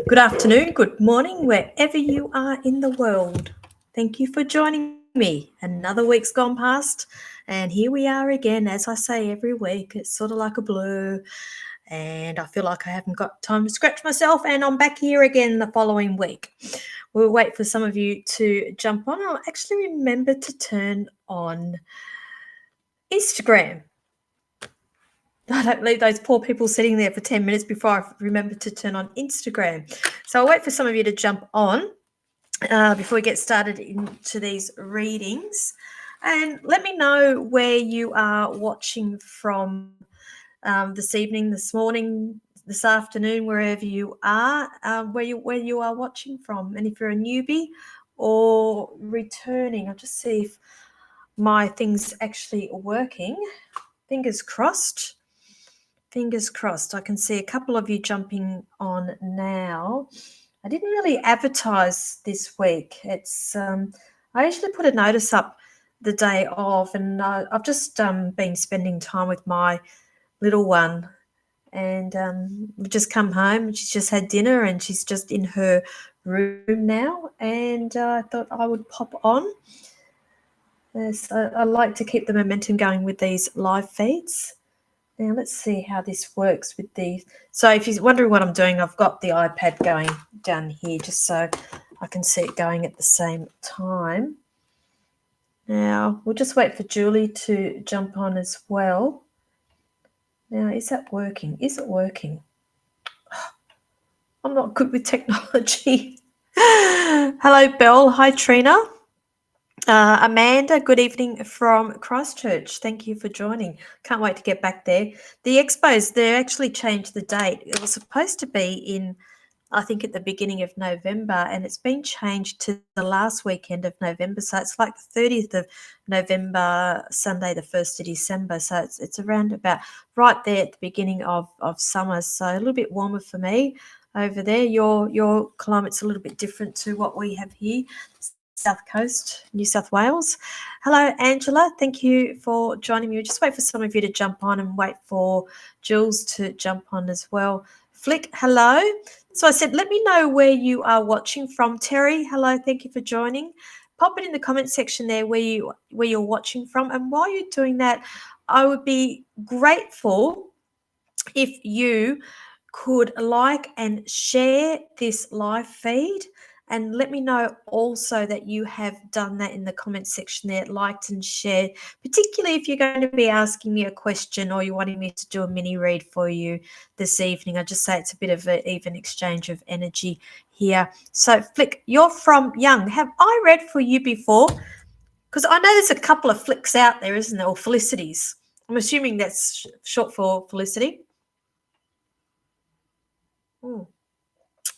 Good afternoon, good morning, wherever you are in the world. Thank you for joining me. Another week's gone past, and here we are again. As I say every week, it's sort of like a blur, and I feel like I haven't got time to scratch myself, and I'm back here again the following week. We'll wait for some of you to jump on. I'll actually remember to turn on Instagram. I don't leave those poor people sitting there for 10 minutes before I remember to turn on Instagram. So I'll wait for some of you to jump on before we get started into these readings. And let me know where you are watching from this evening, this morning, this afternoon, wherever you are, where you are watching from. And if you're a newbie or returning, I'll just see if my thing's actually working. Fingers crossed. Fingers crossed. I can see a couple of you jumping on now. I didn't really advertise this week. It's I usually put a notice up the day of, and I've just been spending time with my little one, and we've just come home. She's just had dinner, and she's just in her room now. And I thought I would pop on. Yes, I like to keep the momentum going with these live feeds. Now let's see how this works with these. So if you're wondering what I'm doing, I've got the iPad going down here just so I can see it going at the same time. Now we'll just wait for Julie to jump on as well. Now, is that working? Is it working? I'm not good with technology. Hello, Belle. Hi, Trina. Amanda, good evening from Christchurch. Thank you for joining. Can't wait to get back there. The expos, they actually changed the date. It was supposed to be in, I think, at the beginning of November, and it's been changed to the last weekend of November. So it's like the 30th of November, Sunday, the 1st of December. So it's around about right there at the beginning of summer. So a little bit warmer for me over there. Your climate's a little bit different to what we have here. South Coast, New South Wales. Hello, Angela. Thank you for joining me. We'll just wait for some of you to jump on and wait for Jules to jump on as well. Flick, hello. So I said, let me know where you are watching from. Terry, hello. Thank you for joining. Pop it in the comment section there where you're watching from. And while you're doing that, I would be grateful if you could like and share this live feed, and let me know also that you have done that in the comment section there, liked and shared, particularly if you're going to be asking me a question or you're wanting me to do a mini read for you this evening. I just say it's a bit of an even exchange of energy here. So Flick, you're from Young. Have I read for you before? Because I know there's a couple of Flicks out there, isn't there, or Felicities. I'm assuming that's short for Felicity.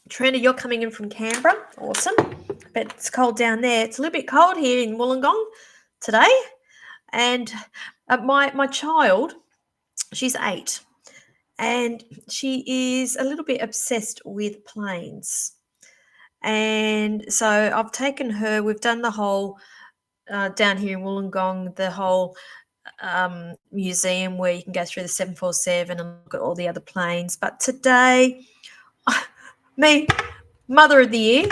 Trina, you're coming in from Canberra. Awesome. But it's cold down there. It's a little bit cold here in Wollongong today. And my child, she's 8, and she is a little bit obsessed with planes. And so I've taken her, we've done the whole, down here in Wollongong, the whole museum where you can go through the 747 and look at all the other planes. But today, me, Mother of the Year,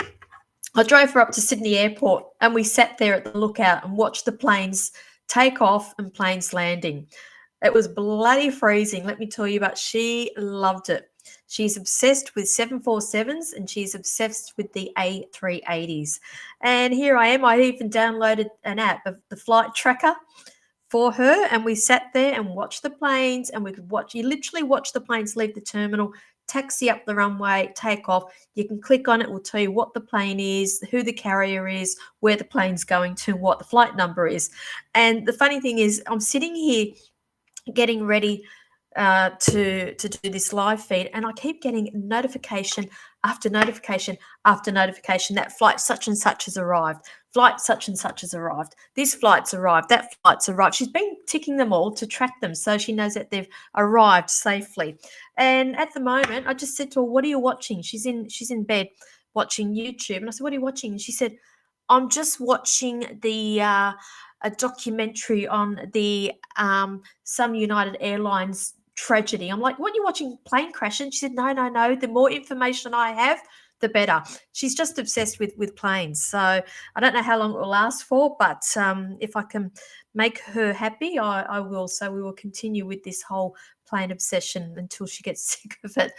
I drove her up to Sydney Airport and we sat there at the lookout and watched the planes take off and planes landing. It was bloody freezing, let me tell you, but she loved it. She's obsessed with 747s and she's obsessed with the A380s. And here I am. I even downloaded an app of the flight tracker for her, and we sat there and watched the planes, and we could literally watch the planes leave the terminal, taxi up the runway, take off. You can click on it, will tell you what the plane is, who the carrier is, where the plane's going to, what the flight number is. And the funny thing is, I'm sitting here getting ready to do this live feed, and I keep getting notification after notification after notification that flight such and such has arrived, flight such and such has arrived, this flight's arrived, that flight's arrived. She's been ticking them all to track them so she knows that they've arrived safely. And at the moment, I just said to her, what are you watching? She's in bed watching YouTube, and I said, what are you watching? And she said, I'm just watching a documentary on the some United Airlines tragedy. I'm like, what are you watching, plane crash? And she said, no. The more information I have, the better. She's just obsessed with planes. So I don't know how long it will last for, but if I can make her happy, I will. So we will continue with this whole plane obsession until she gets sick of it.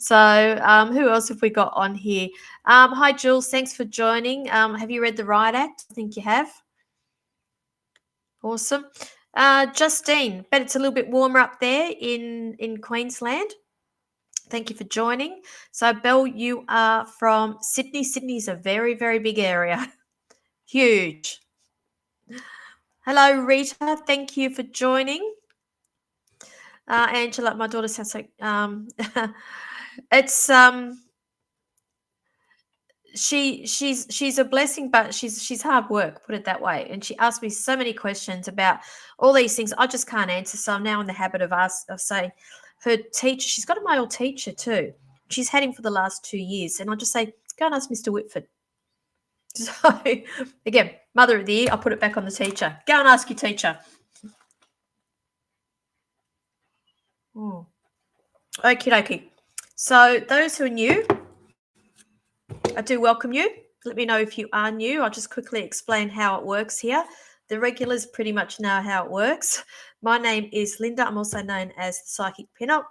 So who else have we got on here? Hi, Jules. Thanks for joining. Have you read The Riot Act? I think you have. Awesome. Justine, bet it's a little bit warmer up there in Queensland. Thank you for joining. So, Belle, you are from Sydney. Sydney is a very, very big area. Huge. Hello, Rita. Thank you for joining. Angela, my daughter sounds like it's she's a blessing, but she's hard work, put it that way. And she asked me so many questions about all these things I just can't answer. So I'm now in the habit of saying her teacher, she's got a male teacher too. She's had him for the last 2 years, and I just say, go and ask Mr. Whitford. So again, mother of the year, I'll put it back on the teacher. Go and ask your teacher. Oh. Okie dokie. So those who are new, I do welcome you. Let me know if you are new. I'll just quickly explain how it works here. The regulars pretty much know how it works. My name is Linda. I'm also known as the Psychic Pinup.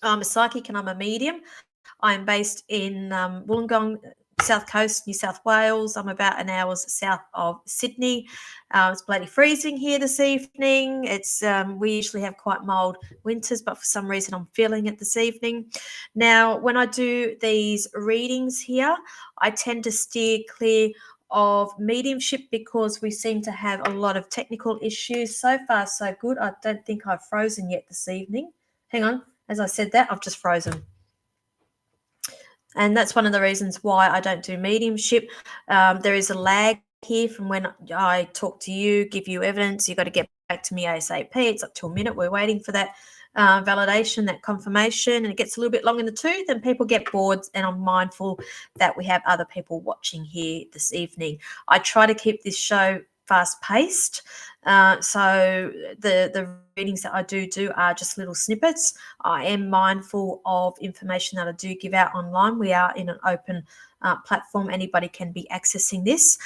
I'm a psychic and I'm a medium. I'm based in Wollongong, South Coast, New South Wales. I'm about an hour's south of Sydney. It's bloody freezing here this evening. It's we usually have quite mild winters, but for some reason I'm feeling it this evening. Now, when I do these readings here, I tend to steer clear of mediumship because we seem to have a lot of technical issues. So far, so good. I don't think I've frozen yet this evening. Hang on. As I said that, I've just frozen. And that's one of the reasons why I don't do mediumship. There is a lag here from when I talk to you, give you evidence. You've got to get back to me ASAP. It's up to a minute. We're waiting for that validation, that confirmation, and it gets a little bit long in the tooth and people get bored, and I'm mindful that we have other people watching here this evening. I try to keep this show fast-paced. So the readings that I do are just little snippets. I am mindful of information that I do give out online. We are in an open platform. Anybody can be accessing this.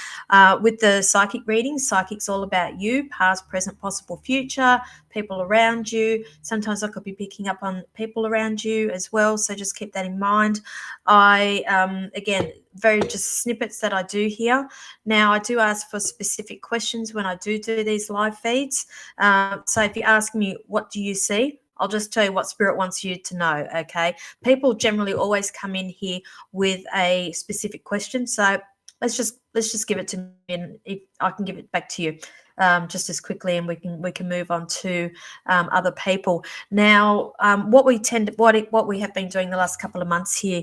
With the psychic readings, psychic's all about you, past, present, possible, future, people around you. Sometimes I could be picking up on people around you as well, so just keep that in mind. I, again, very just snippets that I do here. Now, I do ask for specific questions when I do these live feeds. So if you ask me, what do you see? I'll just tell you what Spirit wants you to know, okay? People generally always come in here with a specific question. So let's just give it to me, and if I can give it back to you just as quickly, and we can move on to other people. Now, what we have been doing the last couple of months here,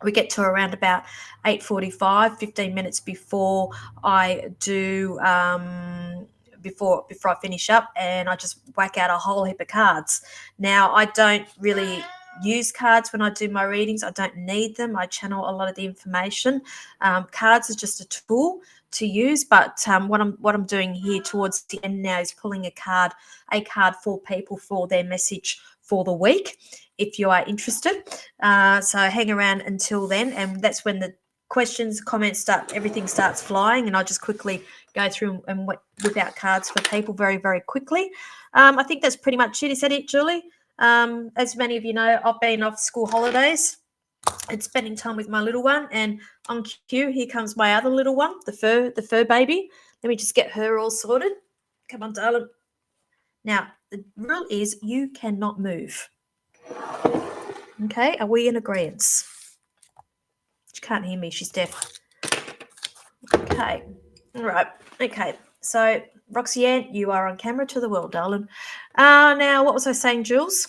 we get to around about 8:45, 15 minutes before I do before I finish up, and I just whack out a whole heap of cards. Now, I don't really use cards when I do my readings. I don't need them. I channel a lot of the information. Cards is just a tool to use, but what I'm doing here towards the end now is pulling a card for people for their message for the week, if you are interested. So hang around until then, and that's when the questions, comments everything starts flying, and I'll just quickly go through and whip out cards for people very, very quickly. I think that's pretty much it. Is that it, Julie? As many of you know, I've been off school holidays and spending time with my little one, and on cue, here comes my other little one, the fur baby. Let me just get her all sorted. Come on, darling. Now, the rule is you cannot move. Okay, are we in agreement? She can't hear me. She's deaf. Okay. All right. Okay. So, Roxanne, you are on camera to the world, darling. Now, what was I saying, Jules?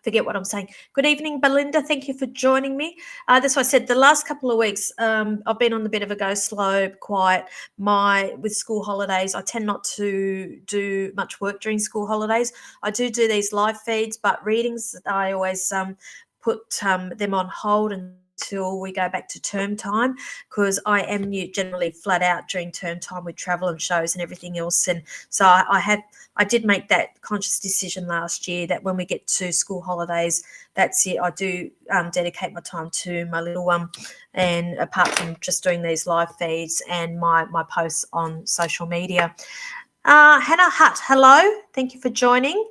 Forget what I'm saying. Good evening, Belinda. Thank you for joining me. That's what I said. The last couple of weeks, I've been on a bit of a go slow, quiet. With school holidays, I tend not to do much work during school holidays. I do these live feeds, but readings, I always put them on hold until we go back to term time, because I am generally flat out during term time with travel and shows and everything else. And so I did make that conscious decision last year that when we get to school holidays, that's it. I do dedicate my time to my little one, and apart from just doing these live feeds and my posts on social media. Hannah Hutt, hello. Thank you for joining.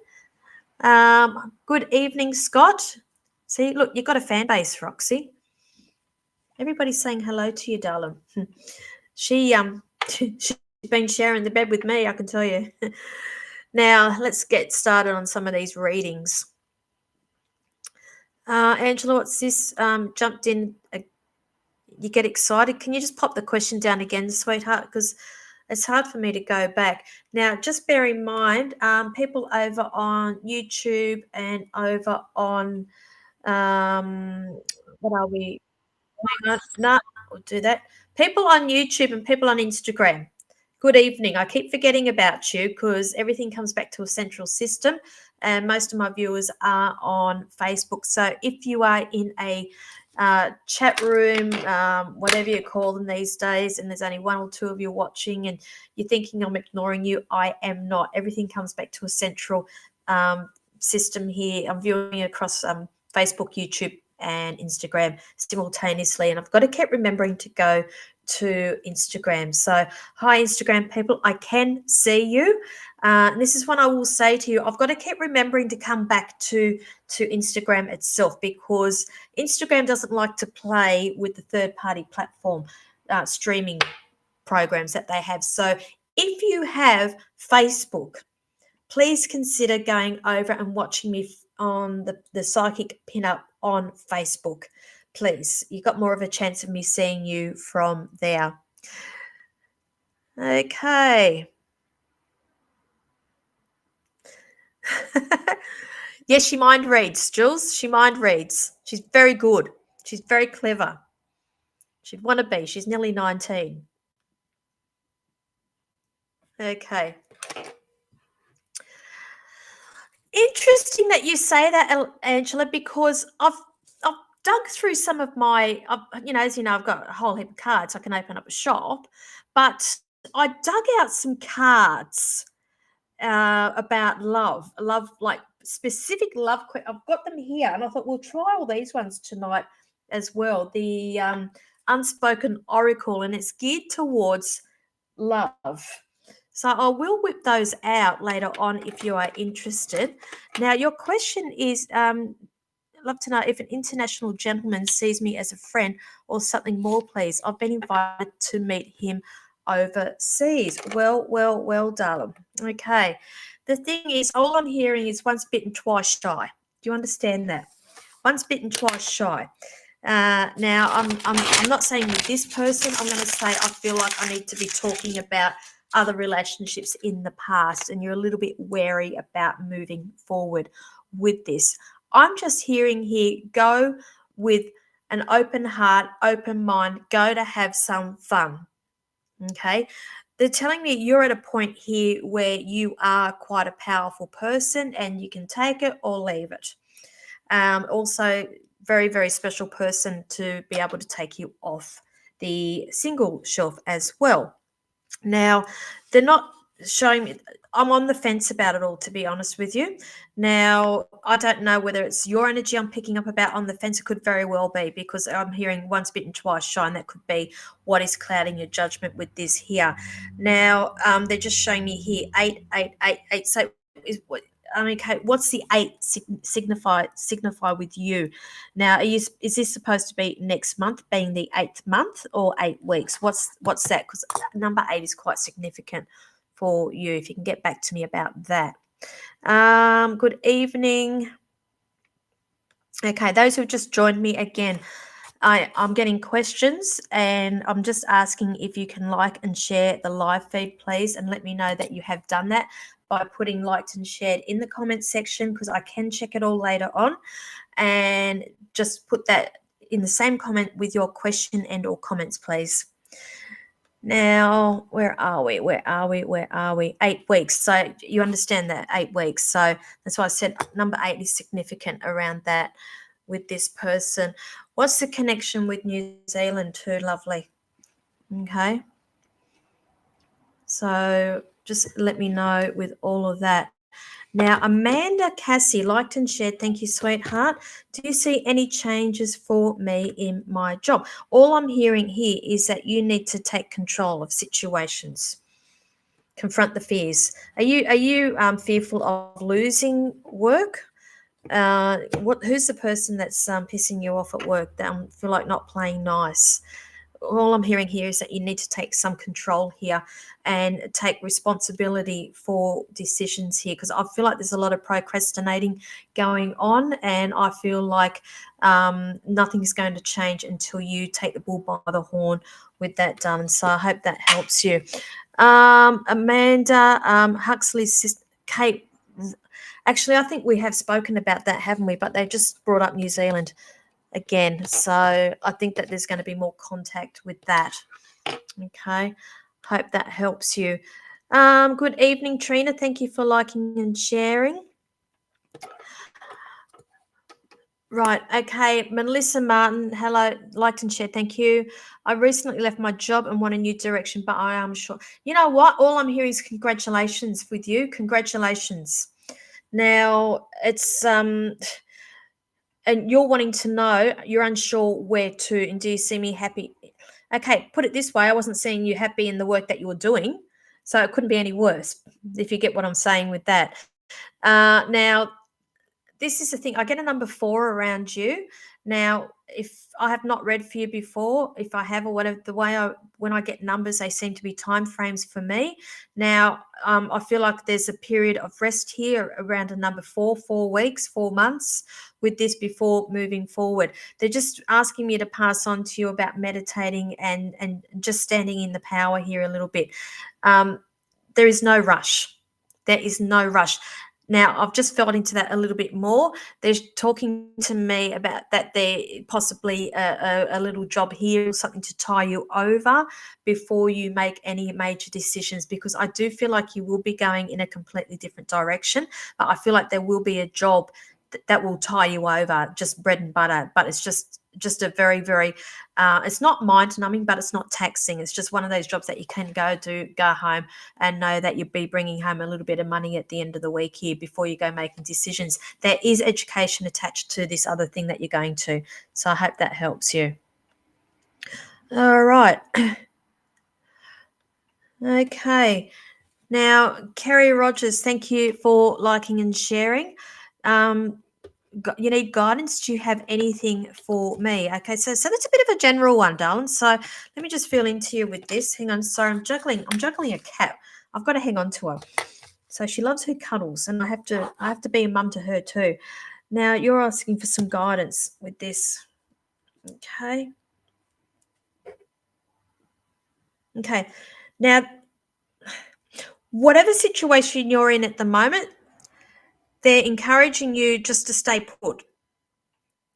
Good evening, Scott. See, look, you've got a fan base, Roxy. Everybody's saying hello to you, darling. She's been sharing the bed with me, I can tell you. Now, let's get started on some of these readings. Angela, what's this? Jumped in. You get excited. Can you just pop the question down again, sweetheart? Because it's hard for me to go back. Now, just bear in mind, people over on YouTube and over on, what are we? No, we'll do that. People on YouTube and people on Instagram. Good evening. I keep forgetting about you because everything comes back to a central system, and most of my viewers are on Facebook. So if you are in a chat room, whatever you call them these days, and there's only one or two of you watching and you're thinking I'm ignoring you, I am not. Everything comes back to a central system here. I'm viewing across Facebook, YouTube, and Instagram simultaneously, and I've got to keep remembering to go to Instagram. So hi Instagram people, I can see you, and this is what I will say to you. I've got to keep remembering to come back to Instagram itself, because Instagram doesn't like to play with the third-party platform streaming programs that they have. So if you have Facebook, please consider going over and watching me on the Psychic Pinup on Facebook, please. You've got more of a chance of me seeing you from there. Okay. Yes, she mind reads, Jules. She mind reads. She's very good. She's very clever. She'd want to be. She's nearly 19. Okay. Interesting that you say that, Angela, because I've dug through some of my, as you know, I've got a whole heap of cards. I can open up a shop, but I dug out some cards about love, like specific love. I've got them here, and I thought we'll try all these ones tonight as well. The Unspoken Oracle, and it's geared towards love. So I will whip those out later on if you are interested. Now, your question is, I'd love to know if an international gentleman sees me as a friend or something more, please. I've been invited to meet him overseas. Well, darling. Okay. The thing is, all I'm hearing is once bitten, twice shy. Do you understand that? Once bitten, twice shy. Now, I'm not saying with this person. I'm going to say I feel like I need to be talking about other relationships in the past, and you're a little bit wary about moving forward with this. I'm just hearing here, go with an open heart, open mind, go to have some fun. Okay. They're telling me you're at a point here where you are quite a powerful person and you can take it or leave it. Also, very, very special person to be able to take you off the single shelf as well. Now, they're not showing me, I'm on the fence about it all, to be honest with you. Now, I don't know whether it's your energy I'm picking up about on the fence. It could very well be, because I'm hearing once bitten, twice shy, and that could be what is clouding your judgment with this here. Now, they're just showing me here 8, 8, 8, 8. So, okay, what's the 8 signify with you? Now, is this supposed to be next month, being the 8th month, or 8 weeks? What's that? Because number 8 is quite significant for you. If you can get back to me about that. Good evening. Okay, those who've just joined me again, I'm getting questions, and I'm just asking if you can like and share the live feed, please, and let me know that you have done that by putting liked and shared in the comment section, because I can check it all later on, and just put that in the same comment with your question and or comments, please. Now, where are we? 8 weeks. So you understand that 8 weeks. So that's why I said number 8 is significant around that with this person. What's the connection with New Zealand too, lovely? Okay. So just let me know with all of that. Now, Amanda Cassie liked and shared. Thank you, sweetheart. Do you see any changes for me in my job? All I'm hearing here is that you need to take control of situations. Confront the fears. Are you fearful of losing work? Who's the person that's pissing you off at work that feel like not playing nice? All I'm hearing here is that you need to take some control here and take responsibility for decisions here, because I feel like there's a lot of procrastinating going on, and I feel like nothing is going to change until you take the bull by the horn with that done. So I hope that helps you. Amanda, Huxley's sister, Kate. Actually, I think we have spoken about that, haven't we? But they just brought up New Zealand again. So I think that there's going to be more contact with that. Okay. Hope that helps you. Good evening, Trina. Thank you for liking and sharing. Right. Okay. Melissa Martin, hello. Liked and shared. Thank you. I recently left my job and want a new direction, but I am sure. You know what? All I'm hearing is congratulations with you. Congratulations. Now, it's and you're wanting to know, you're unsure where to, and do you see me happy? Okay, put it this way, I wasn't seeing you happy in the work that you were doing, so it couldn't be any worse, if you get what I'm saying with that. Now, this is the thing. I get a number 4 around you. Now, if I have not read for you before, if I have or whatever, when I get numbers, they seem to be time frames for me. Now, I feel like there's a period of rest here around a number 4, 4 weeks, 4 months with this before moving forward. They're just asking me to pass on to you about meditating and just standing in the power here a little bit. There is no rush. There is no rush. Now, I've just felt into that a little bit more. They're talking to me about that there possibly a little job here or something to tie you over before you make any major decisions, because I do feel like you will be going in a completely different direction. But I feel like there will be a job that will tie you over, just bread and butter. But it's just a very, very, it's not mind numbing, but it's not taxing. It's just one of those jobs that you can go home and know that you'll be bringing home a little bit of money at the end of the week here before you go making decisions. There is education attached to this other thing that you're going to. So I hope that helps you. All right. Okay. Now, Kerry Rogers, thank you for liking and sharing. You need guidance. Do you have anything for me? Okay, so that's a bit of a general one, darling. So let me just feel into you with this. Hang on. Sorry, I'm juggling a cat. I've got to hang on to her. So she loves her cuddles, and I have to be a mum to her too. Now you're asking for some guidance with this. Okay. Okay. Now, whatever situation you're in at the moment, they're encouraging you just to stay put.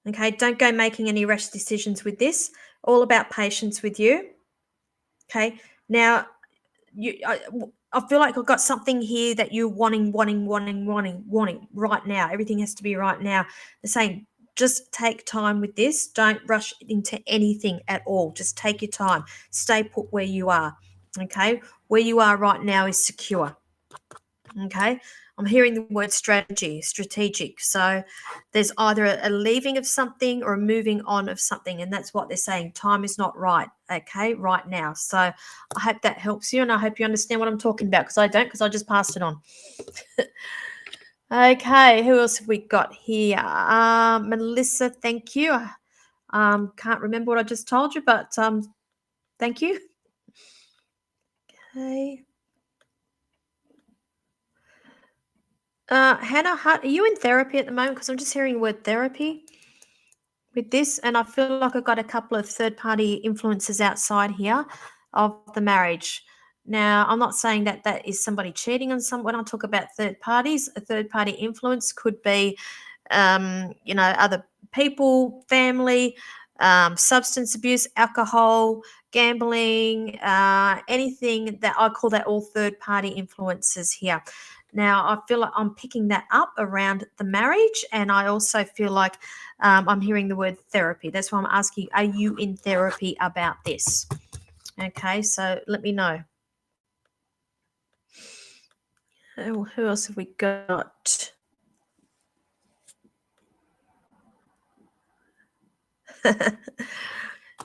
Okay, don't go making any rash decisions with this. All about patience with you. Okay. Now, I feel like I've got something here that you're wanting right now. Everything has to be right now. They're saying just take time with this. Don't rush into anything at all. Just take your time. Stay put where you are. Okay. Where you are right now is secure. Okay. I'm hearing the word strategic. So there's either a leaving of something or a moving on of something. And that's what they're saying. Time is not right. Okay. Right now. So I hope that helps you. And I hope you understand what I'm talking about, because I don't, because I just passed it on. Okay. Who else have we got here? Melissa, thank you. Can't remember what I just told you, but thank you. Okay. Hannah, are you in therapy at the moment? Because I'm just hearing the word therapy with this, and I feel like I've got a couple of third-party influences outside here of the marriage. Now, I'm not saying that that is somebody cheating on someone. When I talk about third parties, a third-party influence could be, other people, family, substance abuse, alcohol, gambling, anything that I call that all third-party influences here. Now, I feel like I'm picking that up around the marriage, and I also feel like I'm hearing the word therapy. That's why I'm asking, are you in therapy about this? Okay, so let me know. Who else have we got?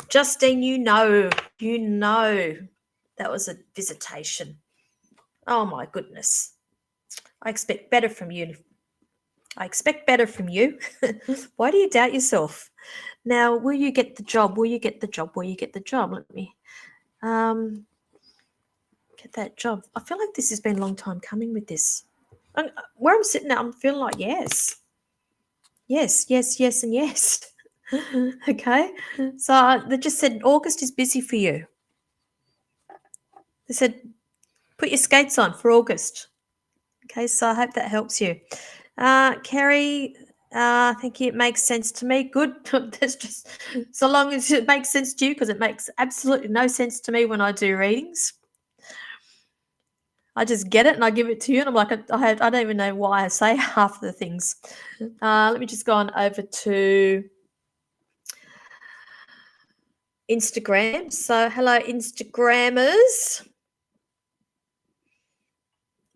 Justine, you know that was a visitation. Oh my goodness. I expect better from you. Why do you doubt yourself? Now, will you get the job? Will you get the job? Will you get the job? Let me get that job. I feel like this has been a long time coming with this. Where I'm sitting at, I'm feeling like yes. Yes, yes, yes, and yes. Okay. So they just said August is busy for you. They said put your skates on for August. Okay, so I hope that helps you. Kerry, I think it makes sense to me. Good. That's just so long as it makes sense to you, because it makes absolutely no sense to me when I do readings. I just get it and I give it to you, and I'm like, I don't even know why I say half the things. Let me just go on over to Instagram. So, hello, Instagrammers.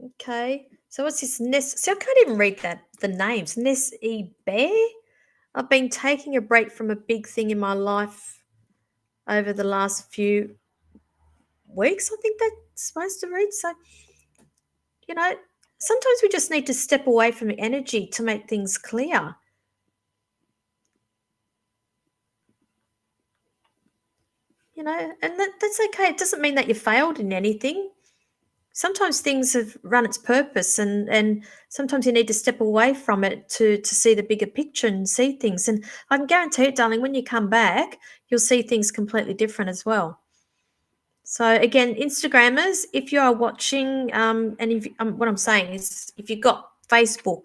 Okay. So, what's this? Ness? See, I can't even read the names. Ness E. Bear. I've been taking a break from a big thing in my life over the last few weeks. I think that's supposed to read. So, sometimes we just need to step away from the energy to make things clear. And that's okay. It doesn't mean that you failed in anything. Sometimes things have run its purpose, and sometimes you need to step away from it to see the bigger picture and see things. And I can guarantee it, darling, when you come back, you'll see things completely different as well. So again, Instagrammers, if you are watching, and if what I'm saying is, if you've got Facebook,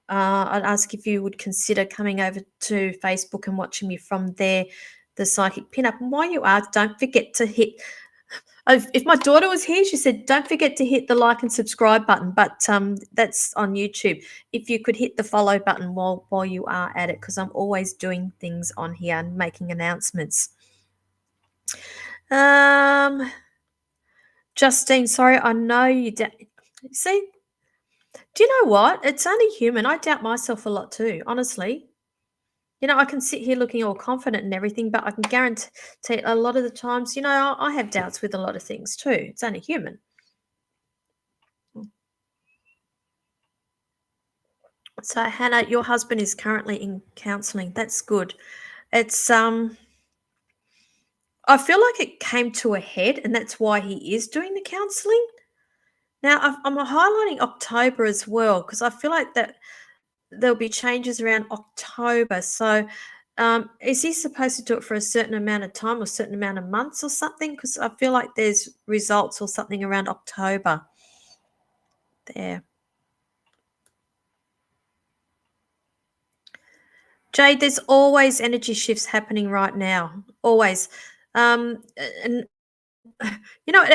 I'd ask if you would consider coming over to Facebook and watching me from there, the Psychic Pinup. And while you are, don't forget to hit. If my daughter was here, she said, don't forget to hit the like and subscribe button, but that's on YouTube. If you could hit the follow button while you are at it, because I'm always doing things on here and making announcements. Justine, sorry, I know you see, do you know what? It's only human. I doubt myself a lot too, honestly. I can sit here looking all confident and everything, but I can guarantee a lot of the times, I have doubts with a lot of things too. It's only human. So, Hannah, your husband is currently in counselling. That's good. It's I feel like it came to a head, and that's why he is doing the counselling. Now, I'm highlighting October as well, because I feel like that there'll be changes around October. So, is he supposed to do it for a certain amount of time or a certain amount of months or something? Because I feel like there's results or something around October. There. Jade, there's always energy shifts happening right now. Always. And it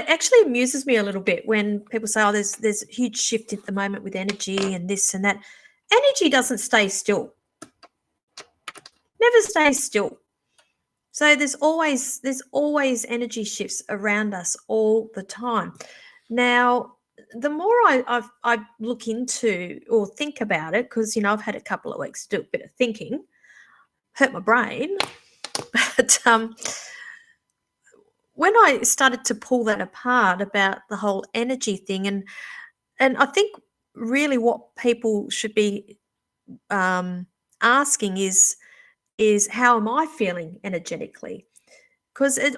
actually amuses me a little bit when people say, oh, there's a huge shift at the moment with energy and this and that. Energy doesn't stay still. Never stays still. So there's always energy shifts around us all the time. Now, the more I look into or think about it, because I've had a couple of weeks to do a bit of thinking, hurt my brain, but when I started to pull that apart about the whole energy thing, and I think really what people should be asking is how am I feeling energetically? Because it's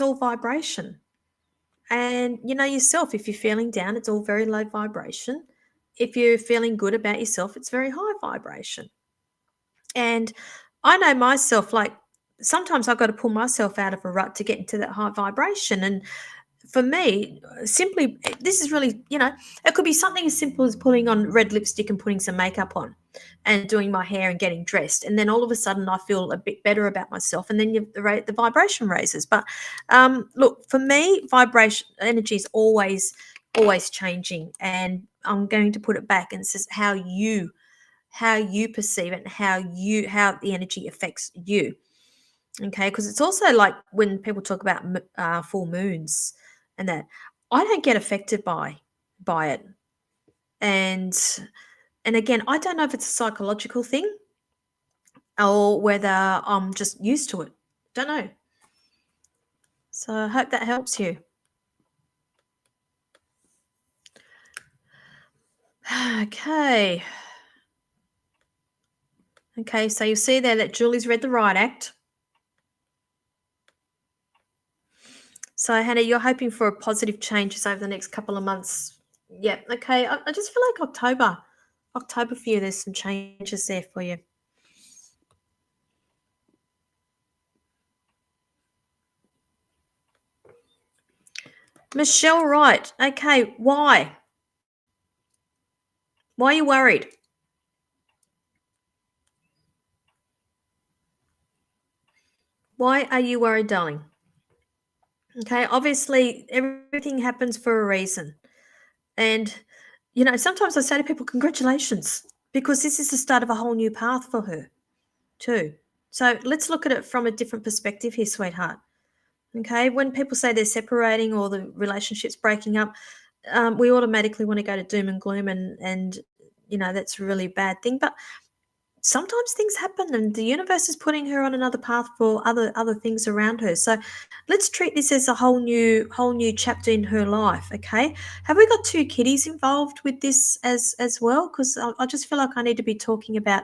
all vibration. And yourself, if you're feeling down, it's all very low vibration. If you're feeling good about yourself, it's very high vibration. And I know myself, like sometimes I've got to pull myself out of a rut to get into that high vibration. And for me, simply, this is really, it could be something as simple as putting on red lipstick and putting some makeup on and doing my hair and getting dressed. And then all of a sudden I feel a bit better about myself. And then the vibration raises. But look, for me, vibration energy is always always changing, and I'm going to put it back, and it says how you perceive it and how the energy affects you. Okay, because it's also like when people talk about full moons and that, I don't get affected by it. And again, I don't know if it's a psychological thing or whether I'm just used to it. Don't know. So I hope that helps you. Okay. Okay, so you see there that Julie's read the Riot Act. So, Hannah, you're hoping for a positive changes over the next couple of months. Yeah, okay. I just feel like October for you, there's some changes there for you. Michelle Wright. Okay, why? Why are you worried? Why are you worried, darling? Okay, obviously everything happens for a reason. And, sometimes I say to people, congratulations, because this is the start of a whole new path for her, too. So let's look at it from a different perspective here, sweetheart. Okay, when people say they're separating or the relationship's breaking up, we automatically want to go to doom and gloom, and that's a really bad thing. But sometimes things happen, and the universe is putting her on another path for other things around her. So let's treat this as a whole new chapter in her life. Okay, have we got two kiddies involved with this as well? Because I just feel like I need to be talking about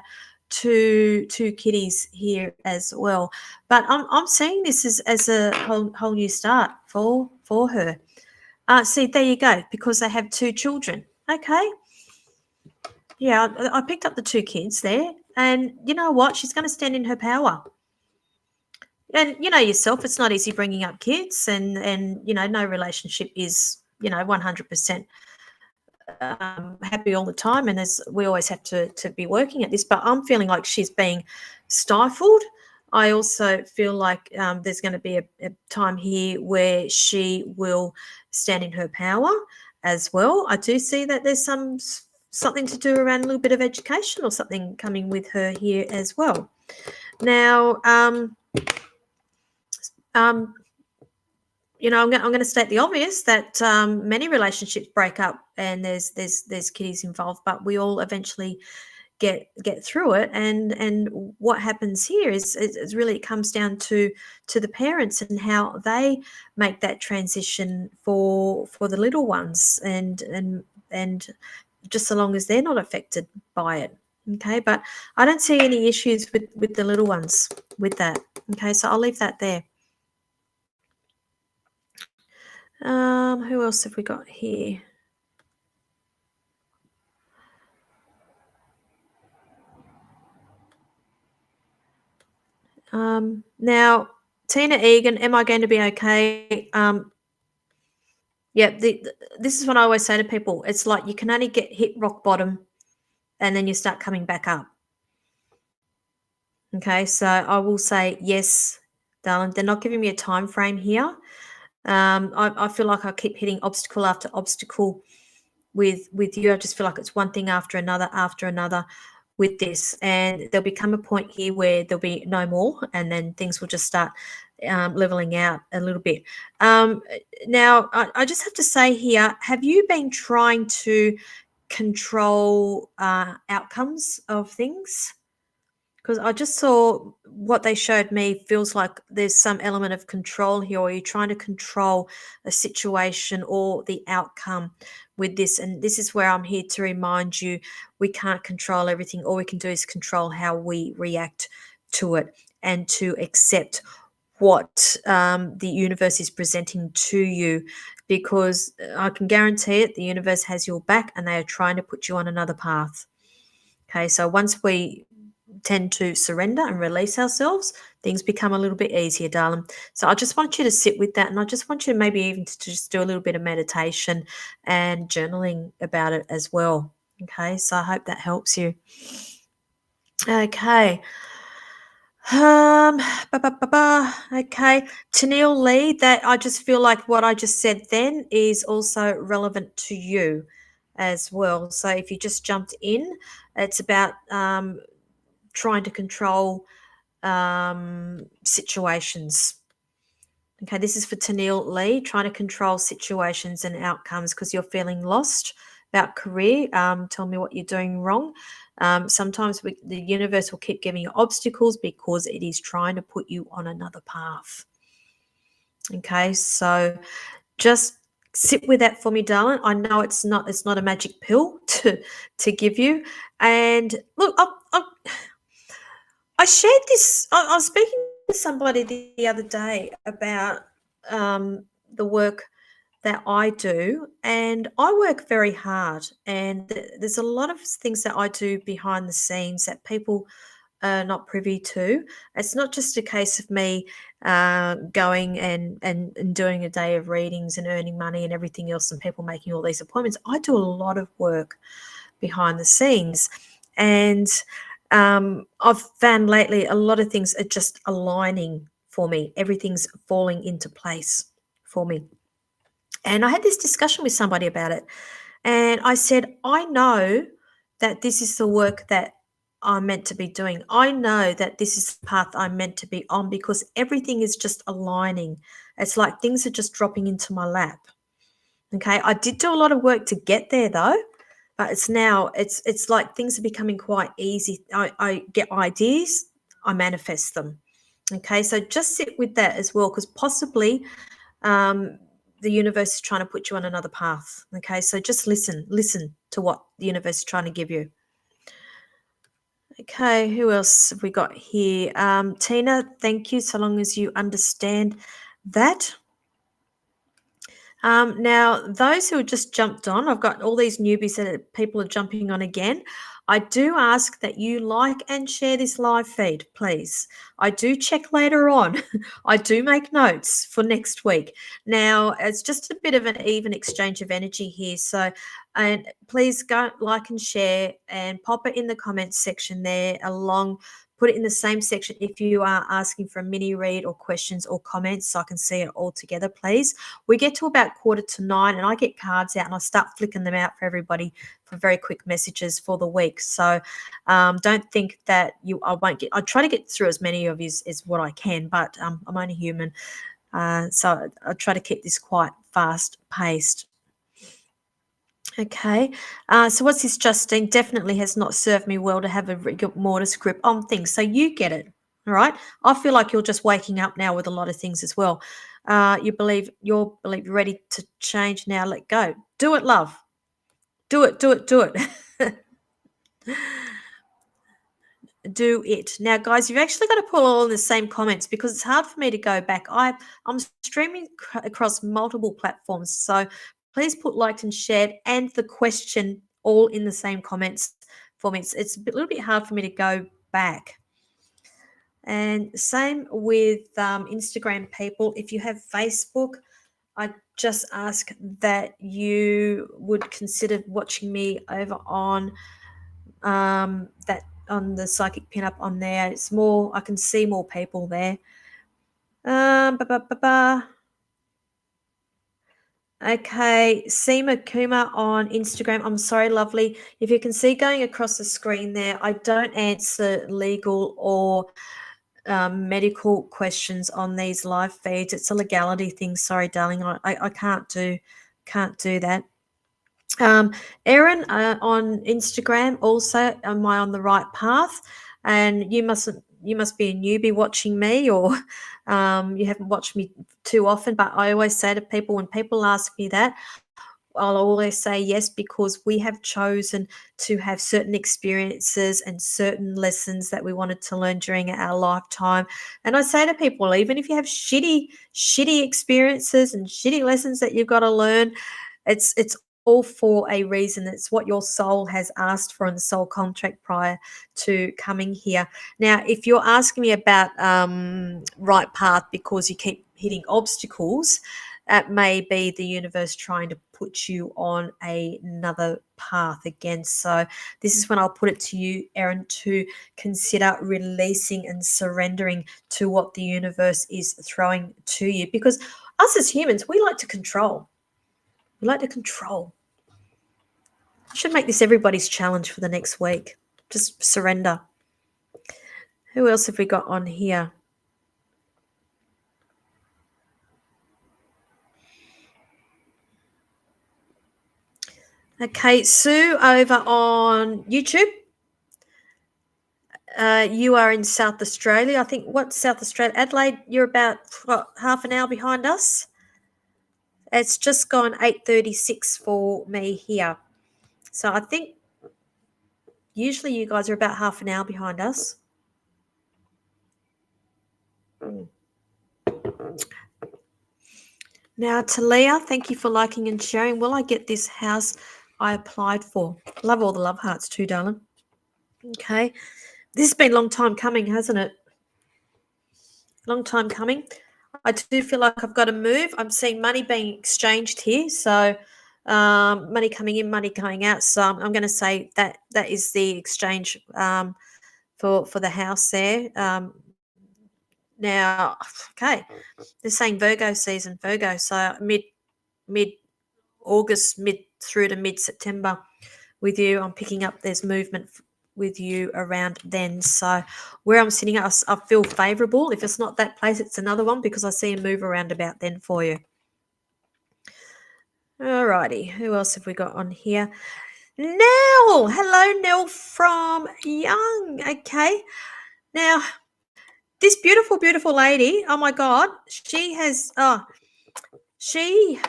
two kiddies here as well. But I'm seeing this as a whole new start for her. See, there you go, because they have two children. Okay. Yeah, I picked up the two kids there, and you know what? She's going to stand in her power. And you know yourself, it's not easy bringing up kids, and no relationship is 100% happy all the time, and as we always have to be working at this. But I'm feeling like she's being stifled. I also feel like there's going to be a time here where she will stand in her power as well. I do see that there's something to do around a little bit of education or something coming with her here as well. Now, I'm going to state the obvious that many relationships break up and there's kiddies involved, but we all eventually get through it. And what happens here is really it comes down to the parents and how they make that transition for the little ones, and just so long as they're not affected by it. Okay, but I don't see any issues with the little ones with that. Okay, so I'll leave that there. Who else have we got here? Now, Tina Egan, am I going to be okay? Yeah, this is what I always say to people. It's like you can only hit rock bottom, and then you start coming back up. Okay, so I will say yes, darling. They're not giving me a time frame here. I feel like I keep hitting obstacle after obstacle with you. I just feel like it's one thing after another with this, and there'll become a point here where there'll be no more, and then things will just start leveling out a little bit. Now, I just have to say here, have you been trying to control outcomes of things? Because I just saw what they showed me feels like there's some element of control here, or you're trying to control a situation or the outcome with this. And this is where I'm here to remind you we can't control everything. All we can do is control how we react to it and to accept what the universe is presenting to you, because I can guarantee it, the universe has your back and they are trying to put you on another path. Okay, so once we tend to surrender and release ourselves, things become a little bit easier, darling. So I just want you to sit with that, and I just want you to maybe even to just do a little bit of meditation and journaling about it as well. Okay, so I hope that helps you. Okay. Um, okay. Tennille Lee, that I just feel like what I just said then is also relevant to you as well. So if you just jumped in, it's about trying to control situations. Okay, this is for Tennille Lee, trying to control situations and outcomes because you're feeling lost about career. Tell me what you're doing wrong. Sometimes the universe will keep giving you obstacles because it is trying to put you on another path. Okay, so just sit with that for me, darling. I know it's not a magic pill to give you. And look, I shared this. I was speaking to somebody the other day about the work that I do, and I work very hard. And there's a lot of things that I do behind the scenes that people are not privy to. It's not just a case of me going and doing a day of readings and earning money and everything else, and people making all these appointments. I do a lot of work behind the scenes, and I've found lately a lot of things are just aligning for me. Everything's falling into place for me. And I had this discussion with somebody about it. And I said, I know that this is the work that I'm meant to be doing. I know that this is the path I'm meant to be on because everything is just aligning. It's like things are just dropping into my lap. Okay. I did do a lot of work to get there though, but it's like things are becoming quite easy. I get ideas, I manifest them. Okay. So just sit with that as well, because possibly um, the universe is trying to put you on another path. Okay, so just listen to what the universe is trying to give you. Okay, who else have we got here? Tina, thank you, so long as you understand that. Now, those who have just jumped on, I've got all these newbies that people are jumping on again. I do ask that you like and share this live feed, please. I do check later on. I do make notes for next week. Now, it's just a bit of an even exchange of energy here. So, and please go like and share and pop it in the comments section there along. Put it in the same section if you are asking for a mini read or questions or comments so I can see it all together, please. We get to about 8:45 and I get cards out and I start flicking them out for everybody for very quick messages for the week. So don't think that I won't get, I try to get through as many of you as what I can, but I'm only human. So I try to keep this quite fast paced. Okay, so what's this, Justine? Definitely has not served me well to have a rigor mortis grip on things. So you get it, all right? I feel like you're just waking up now with a lot of things as well. You're ready to change now. Let go. Do it, love. Do it. Do it. Do it. Do it now, guys. You've actually got to put all in the same comments because it's hard for me to go back. I'm streaming across multiple platforms, so please put liked and shared and the question all in the same comments for me. It's a little bit hard for me to go back. And same with Instagram people. If you have Facebook, I just ask that you would consider watching me over on that on the psychic pinup on there. It's more, I can see more people there. Ba, ba, ba, ba. Okay, Seema Kuma on Instagram. I'm sorry, lovely. If you can see going across the screen there, I don't answer legal or medical questions on these live feeds. It's a legality thing. Sorry, darling. I can't do that. Erin on Instagram also, am I on the right path? And you must be a newbie watching me, or you haven't watched me too often. But I always say to people, when people ask me that, I'll always say yes, because we have chosen to have certain experiences and certain lessons that we wanted to learn during our lifetime. And I say to people, even if you have shitty experiences and shitty lessons that you've got to learn, it's all for a reason. It's what your soul has asked for in the soul contract prior to coming here. Now, if you're asking me about right path because you keep hitting obstacles, that may be the universe trying to put you on another path again. So this is when I'll put it to you, Erin, to consider releasing and surrendering to what the universe is throwing to you. Because us as humans, we like to control. We like to control. I should make this everybody's challenge for the next week. Just surrender. Who else have we got on here? Okay, Sue over on YouTube. You are in South Australia. I think, what's South Australia? Adelaide, you're about half an hour behind us. It's just gone 8:36 for me here. So I think usually you guys are about half an hour behind us. Now, Talia, thank you for liking and sharing. Will I get this house I applied for? Love all the love hearts too, darling. Okay. This has been a long time coming, hasn't it? Long time coming. I do feel like I've got to move. I'm seeing money being exchanged here. So money coming in, money going out. So I'm going to say that is the exchange for the house there. Now, okay, they're saying Virgo season, Virgo. So mid August, mid through to mid September with you. I'm picking up there's movement with you around then. So where I'm sitting at, I feel favourable. If it's not that place, it's another one because I see a move around about then for you. Alrighty, who else have we got on here? Nell! Hello, Nell from Young. Okay. Now, this beautiful, beautiful lady, oh my God, she has, I can't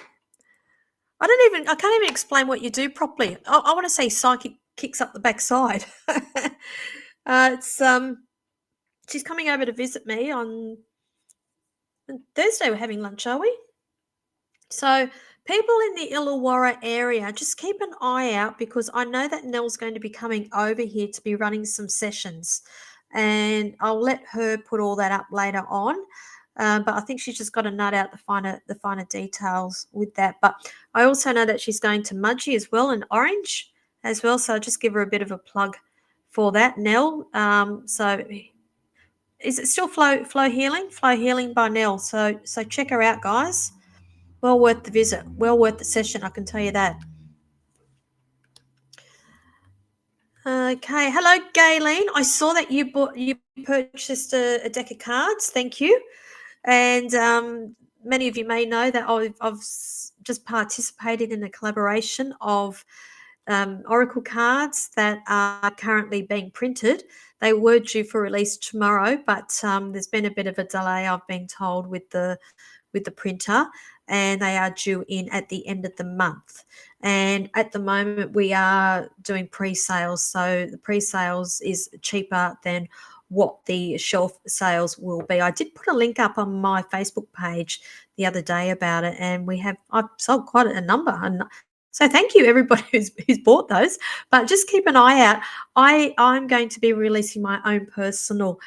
even explain what you do properly. I want to say psychic kicks up the backside. She's coming over to visit me on Thursday. We're having lunch, are we? So people in the Illawarra area, just keep an eye out because I know that Nell's going to be coming over here to be running some sessions, and I'll let her put all that up later on. But I think she's just got to nut out the finer details with that. But I also know that she's going to Mudgee as well, and Orange as well. So I'll just give her a bit of a plug for that, Nell. So is it still Flow Healing? Flow Healing by Nell. So check her out, guys. Well worth the visit. Well worth the session, I can tell you that. Okay. Hello, Gayleen. I saw that you purchased a deck of cards. Thank you. And many of you may know that I've just participated in a collaboration of Oracle cards that are currently being printed. They were due for release tomorrow, but there's been a bit of a delay, I've been told, with the printer, and they are due in at the end of the month. And at the moment, we are doing pre-sales. So the pre-sales is cheaper than what the shelf sales will be. I did put a link up on my Facebook page the other day about it, and I've sold quite a number. And so thank you everybody who's bought those. But just keep an eye out. I'm going to be releasing my own personal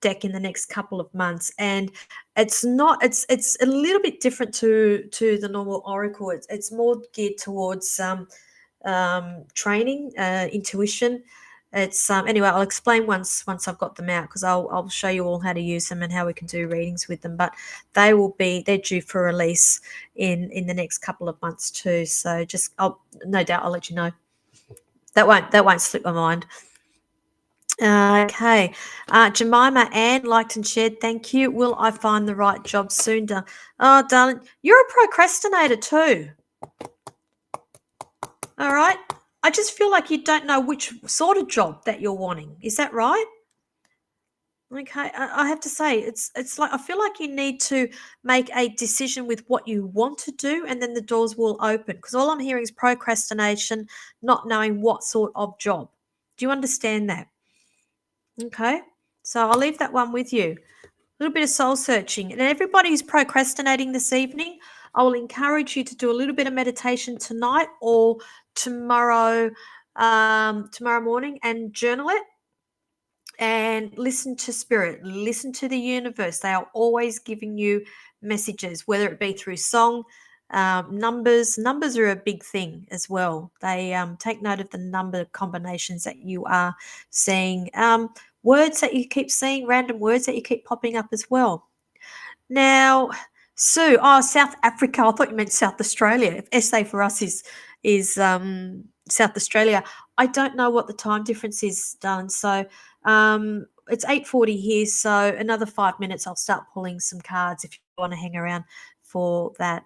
deck in the next couple of months, and it's a little bit different to the normal oracle. It's more geared towards training, intuition. It's anyway, I'll explain once I've got them out, because I'll show you all how to use them and how we can do readings with them. But they're due for release in the next couple of months too. So no doubt I'll let you know. That won't slip my mind. Okay. Jemima Ann liked and shared. Thank you. Will I find the right job soon? Oh, darling, you're a procrastinator too. All right. I just feel like you don't know which sort of job that you're wanting. Is that right? Okay. I have to say, it's like I feel like you need to make a decision with what you want to do, and then the doors will open. Because all I'm hearing is procrastination, not knowing what sort of job. Do you understand that? Okay, so I'll leave that one with you. A little bit of soul searching. And everybody who's procrastinating this evening, I will encourage you to do a little bit of meditation tonight or tomorrow morning and journal it. and listen to spirit, listen to the universe. They are always giving you messages, whether it be through song, numbers. Numbers are a big thing as well. They take note of the number combinations that you are seeing, words that you keep seeing, random words that you keep popping up as well. Now, Sue, South Africa. I thought you meant South Australia. If SA for us is South Australia, I don't know what the time difference is, darling. So it's 8:40 here. So another 5 minutes, I'll start pulling some cards if you want to hang around for that.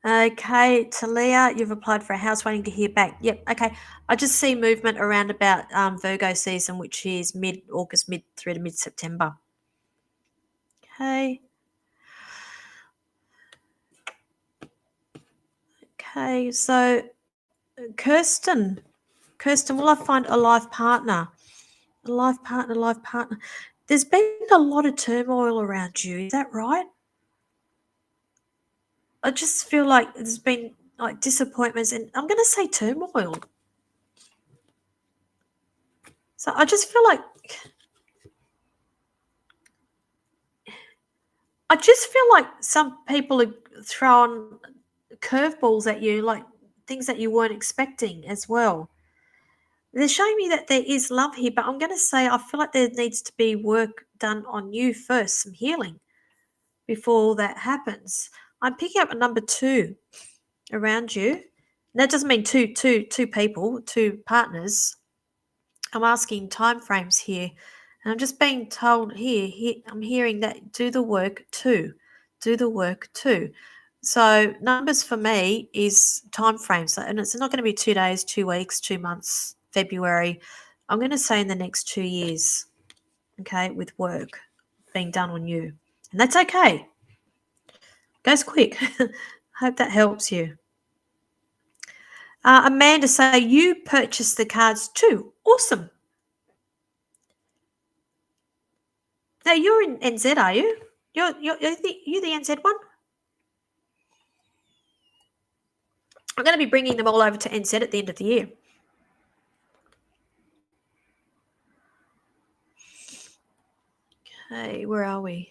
Okay, Talia, you've applied for a house, waiting to hear back. Yep. Okay. I just see movement around about Virgo season, which is mid-August, mid through to mid-September. Okay. Okay, so Kirsten, will I find a life partner? A life partner, life partner. There's been a lot of turmoil around you. Is that right? I just feel like there's been like disappointments, and I'm going to say turmoil. So I just feel like some people are throwing curveballs at you, like things that you weren't expecting as well. They're showing me that there is love here, but I'm going to say I feel like there needs to be work done on you first, some healing before that happens. I'm picking up a number 2 around you. And that doesn't mean two people, two partners. I'm asking time frames here. And I'm just being told here I'm hearing that do the work too. Do the work too. So numbers for me is time frames. And it's not going to be 2 days, 2 weeks, 2 months, February. I'm going to say in the next 2 years, okay, with work being done on you. And that's okay. Goes quick. Hope that helps you. Amanda, say you purchased the cards too. Awesome. Now you're in NZ, are you? You're the NZ one? I'm going to be bringing them all over to NZ at the end of the year. Okay, where are we?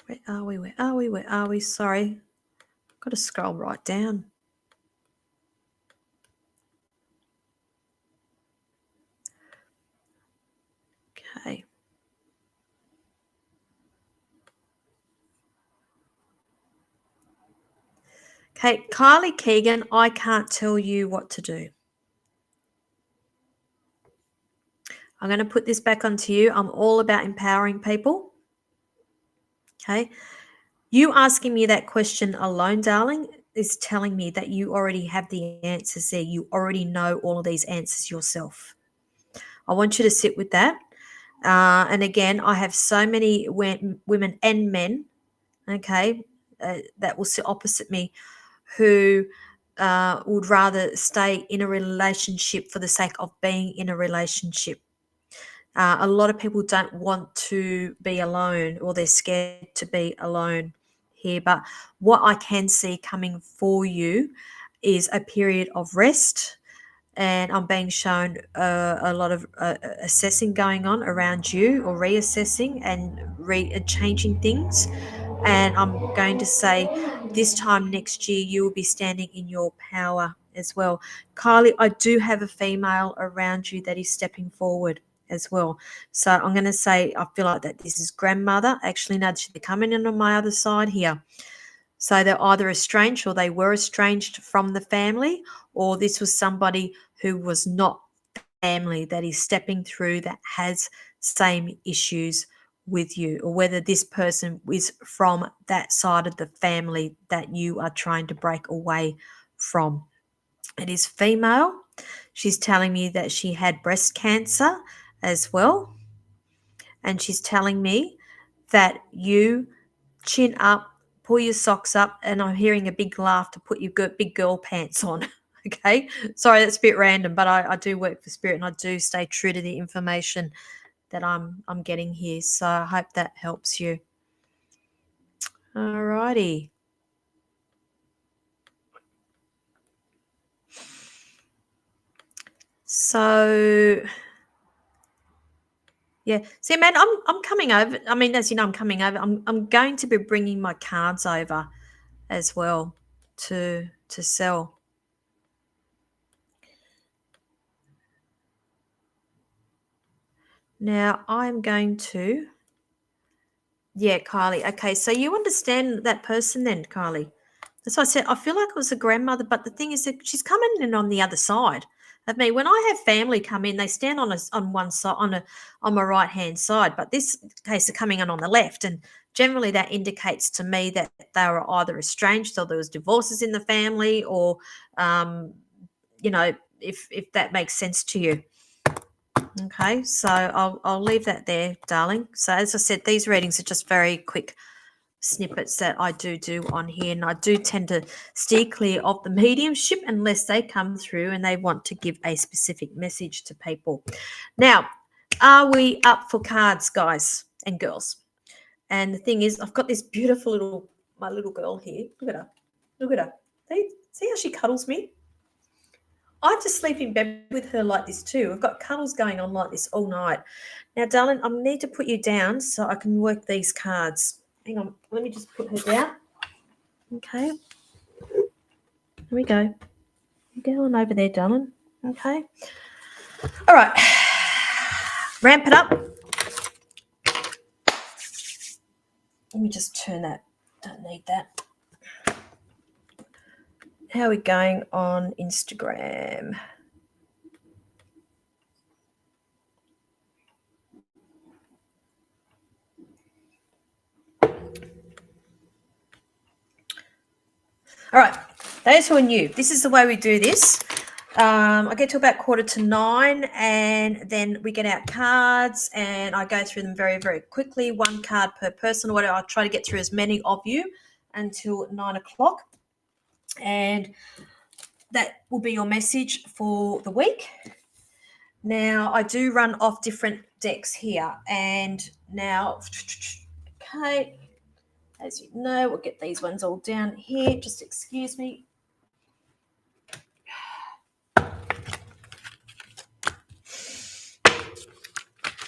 Where are we? Where are we? Where are we? Sorry. I've got to scroll right down. Okay. Okay, Kylie Keegan, I can't tell you what to do. I'm going to put this back onto you. I'm all about empowering people. Okay. You asking me that question alone, darling, is telling me that you already have the answers there. You already know all of these answers yourself. I want you to sit with that. And again, I have so many women and men, okay, that will sit opposite me who would rather stay in a relationship for the sake of being in a relationship. A lot of people don't want to be alone, or they're scared to be alone here. But what I can see coming for you is a period of rest. And I'm being shown a lot of assessing going on around you, or reassessing and changing things. And I'm going to say this time next year, you will be standing in your power as well. Kylie, I do have a female around you that is stepping forward as well. So I'm going to say, I feel like that this is grandmother. Actually, no, they're coming in on my other side here. So they're either estranged, or they were estranged from the family, or this was somebody who was not family that is stepping through that has same issues with you, or whether this person is from that side of the family that you are trying to break away from. It is female. She's telling me that she had breast cancer as well. And she's telling me that you chin up, pull your socks up, and I'm hearing a big laugh to put your big girl pants on. Okay. Sorry, that's a bit random, but I do work for spirit, and I do stay true to the information that I'm getting here. So I hope that helps you. All righty. So yeah, see, man, I'm coming over. I mean, as you know, I'm coming over. I'm going to be bringing my cards over as well to sell. Now I'm going to. Yeah, Kylie. Okay, so you understand that person then, Kylie? That's why I said I feel like it was a grandmother, but the thing is that she's coming in on the other side of me. When I have family come in, they stand on one side on my right hand side, but this case they're coming in on the left, and generally that indicates to me that they were either estranged or there was divorces in the family, or you know, if that makes sense to you. Okay, so I'll leave that there, darling. So as I said, these readings are just very quick snippets that I do on here, and I do tend to steer clear of the mediumship unless they come through and they want to give a specific message to people. Now, are we up for cards, guys and girls? And the thing is, I've got this beautiful my little girl here. Look at her. Look at her. See how she cuddles me? I have to sleep in bed with her like this too. We've got cuddles going on like this all night. Now, darling, I need to put you down so I can work these cards. Hang on, let me just put her down. Okay. Here we go. You go on over there, darling. Okay. All right. Ramp it up. Let me just turn that. Don't need that. How are we going on Instagram? All right, those who are new, this is the way we do this. I get to about 8:45, and then we get out cards, and I go through them very, very quickly, one card per person or whatever. I'll try to get through as many of you until 9 o'clock, and that will be your message for the week. Now, I do run off different decks here, and now, okay, as you know, we'll get these ones all down here. Just excuse me.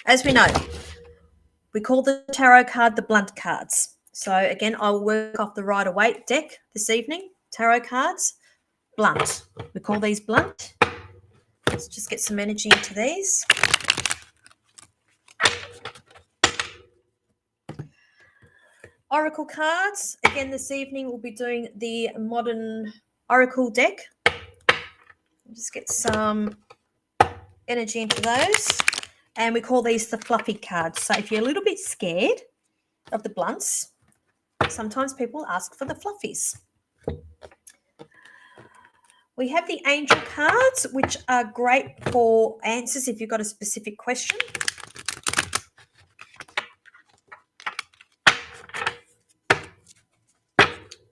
As we know, we call the tarot card the blunt cards. So again, I'll work off the Rider-Waite deck this evening. Tarot cards, blunt. We call these blunt. Let's just get some energy into these. Oracle cards. Again, this evening we'll be doing the modern Oracle deck. Just get some energy into those. And we call these the fluffy cards. So if you're a little bit scared of the blunts, sometimes people ask for the fluffies. We have the angel cards, which are great for answers if you've got a specific question.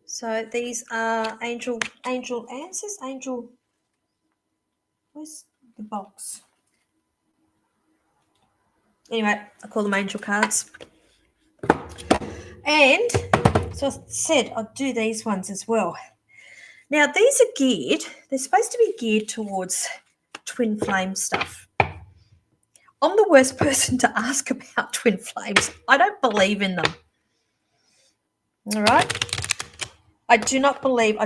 So these are angel answers. Angel, where's the box? Anyway, I call them angel cards. And so I said I'd do these ones as well. Now, these are geared, they're supposed to be geared towards twin flame stuff. I'm the worst person to ask about twin flames. I don't believe in them. All right? I do not believe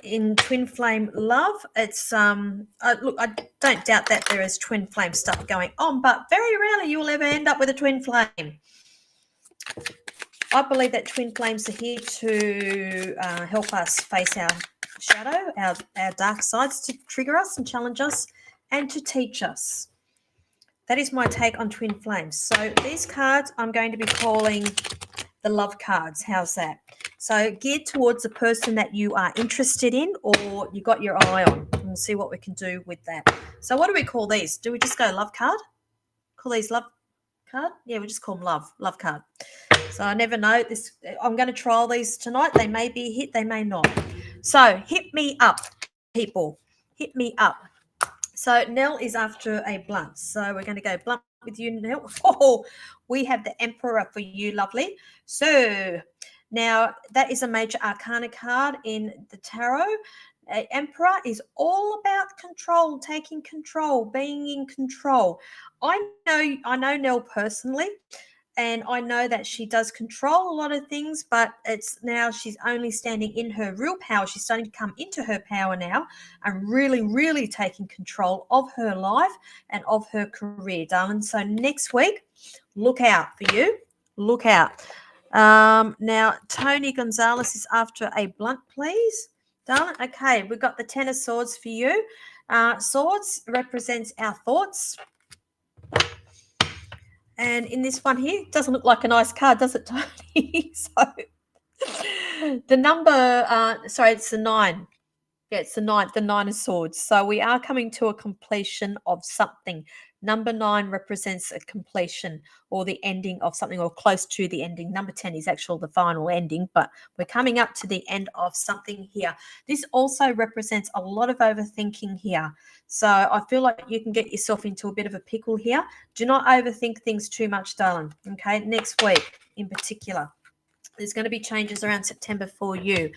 in twin flame love. It's look, I don't doubt that there is twin flame stuff going on, but very rarely you will ever end up with a twin flame. I believe that twin flames are here to help us face our shadow, our dark sides, to trigger us and challenge us, and to teach us. That is my take on twin flames. So these cards I'm going to be calling the love cards. How's that? So geared towards the person that you are interested in or you got your eye on. And we'll see what we can do with that. So what do we call these? Do we just go love card? Call these love card? Yeah, we just call them love card. So I never know. I'm going to trial these tonight. They may be a hit, they may not. So hit me up, people. Hit me up. So Nell is after a blunt. So we're going to go blunt, with you now. Oh, we have the Emperor for you, lovely. So now that is a major arcana card in the tarot. Emperor is all about control, taking control, being in control. I know Nell personally, and I know that she does control a lot of things, but it's now she's only standing in her real power. She's starting to come into her power now and really, really taking control of her life and of her career, darling. So next week, look out for you. Look out. Now, Tony Gonzalez is after a blunt, please. Darling, okay, we've got the Ten of Swords for you. Swords represents our thoughts. And in this one here, it doesn't look like a nice card, does it, Tony? So the number, it's the 9. Yeah, it's the 9, the 9 of Swords. So we are coming to a completion of something. Number 9 represents a completion or the ending of something, or close to the ending. Number 10 is actually the final ending, but we're coming up to the end of something here. This also represents a lot of overthinking here. So I feel like you can get yourself into a bit of a pickle here. Do not overthink things too much, darling. Okay, next week in particular. There's going to be changes around September for you.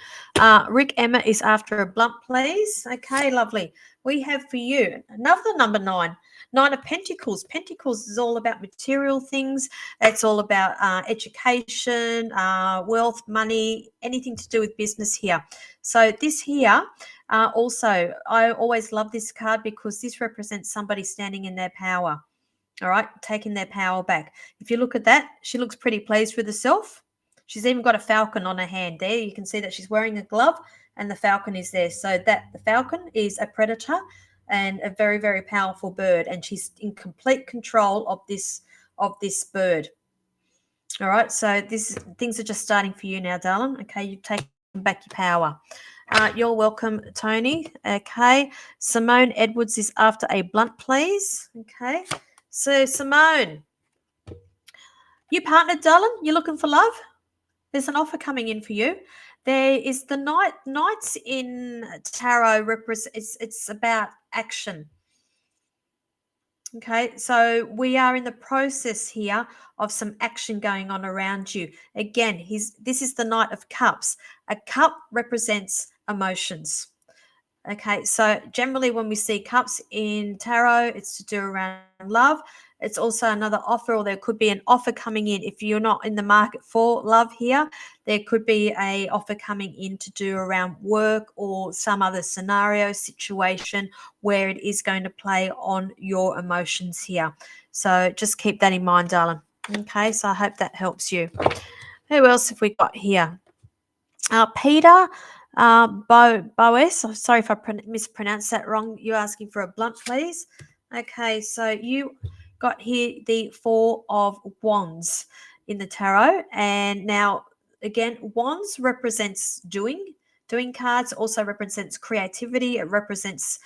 Rick Emma is after a blunt, please. Okay, lovely. We have for you another number 9. 9 of Pentacles. Pentacles is all about material things. It's all about education, wealth, money, anything to do with business here. So this here, also, I always love this card because this represents somebody standing in their power. All right, taking their power back. If you look at that, she looks pretty pleased with herself. She's even got a falcon on her hand there. You can see that she's wearing a glove and the falcon is there. So that the falcon is a predator and a very, very powerful bird. And she's in complete control of this bird. All right. So things are just starting for you now, darling. Okay. You've taken back your power. You're welcome, Tony. Okay. Simone Edwards is after a blunt, please. Okay. So Simone, you partnered, darling? You're looking for love? There's an offer coming in for you. There is the Knights in tarot it's about action. Okay, so we are in the process here of some action going on around you. Again, this is the Knight of Cups. A cup represents emotions. Okay, so generally when we see cups in tarot, it's to do around love. It's also another offer, or there could be an offer coming in. If you're not in the market for love here, there could be a offer coming in to do around work or some other scenario, situation where it is going to play on your emotions here. So just keep that in mind, darling. Okay, so I hope that helps you. Who else have we got here? Peter Boas. I'm sorry if I mispronounced that wrong. You're asking for a blunt, please. Okay, so you got here the 4 of Wands in the tarot. And now, again, Wands represents doing cards, also represents creativity. It represents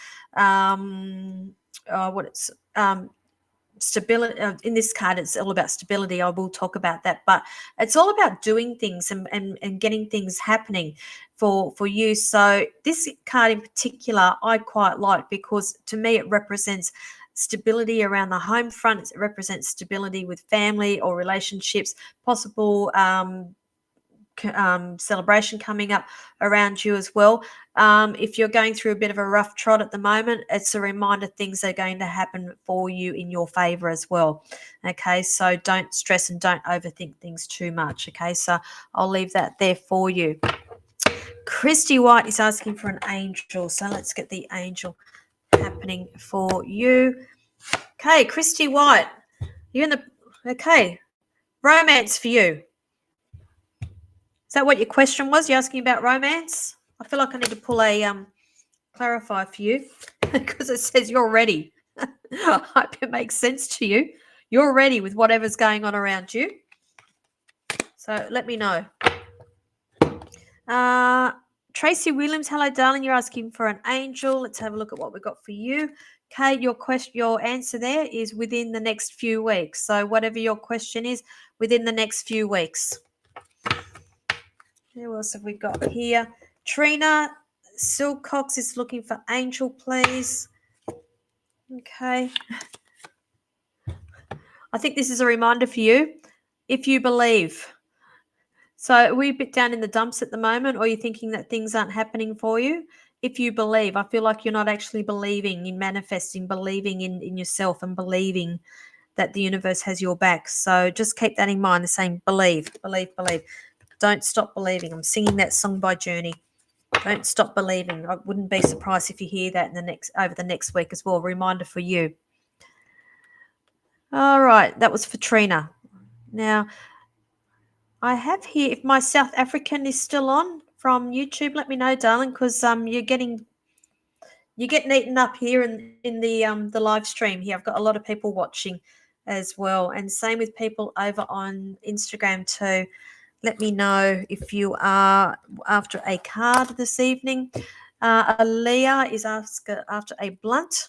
stability. In this card, it's all about stability. I will talk about that, but it's all about doing things and getting things happening for you. So this card in particular I quite like because to me it represents stability around the home front. It represents stability with family or relationships, possible celebration coming up around you as well. If you're going through a bit of a rough trot at the moment, it's a reminder things are going to happen for you in your favor as well. Okay, so don't stress and don't overthink things too much. Okay, so I'll leave that there for you. Christy White is asking for an angel, so let's get the angel happening for you. Okay, Christy White, you're in the romance for you. Is that what your question was? You're asking about romance? I feel like I need to pull a clarify for you because it says you're ready. I hope it makes sense to you. You're ready with whatever's going on around you. So let me know. Tracy Williams, hello, darling. You're asking for an angel. Let's have a look at what we've got for you. Okay, your answer there is within the next few weeks. So whatever your question is, within the next few weeks. Who else have we got here? Trina Silcox is looking for angel, please. Okay. I think this is a reminder for you. If you believe. So are we a bit down in the dumps at the moment, or are you thinking that things aren't happening for you? If you believe, I feel like you're not actually believing in manifesting, believing in yourself and believing that the universe has your back. So just keep that in mind, the same believe, believe, believe. Don't stop believing. I'm singing that song by Journey. Don't stop believing. I wouldn't be surprised if you hear that over the next week as well. Reminder for you. All right, that was for Trina. Now, I have here, if my South African is still on from YouTube, let me know, darling, because you're getting eaten up here in the live stream here. I've got a lot of people watching as well, and same with people over on Instagram too. Let me know if you are after a card this evening. Aaliyah is after a blunt.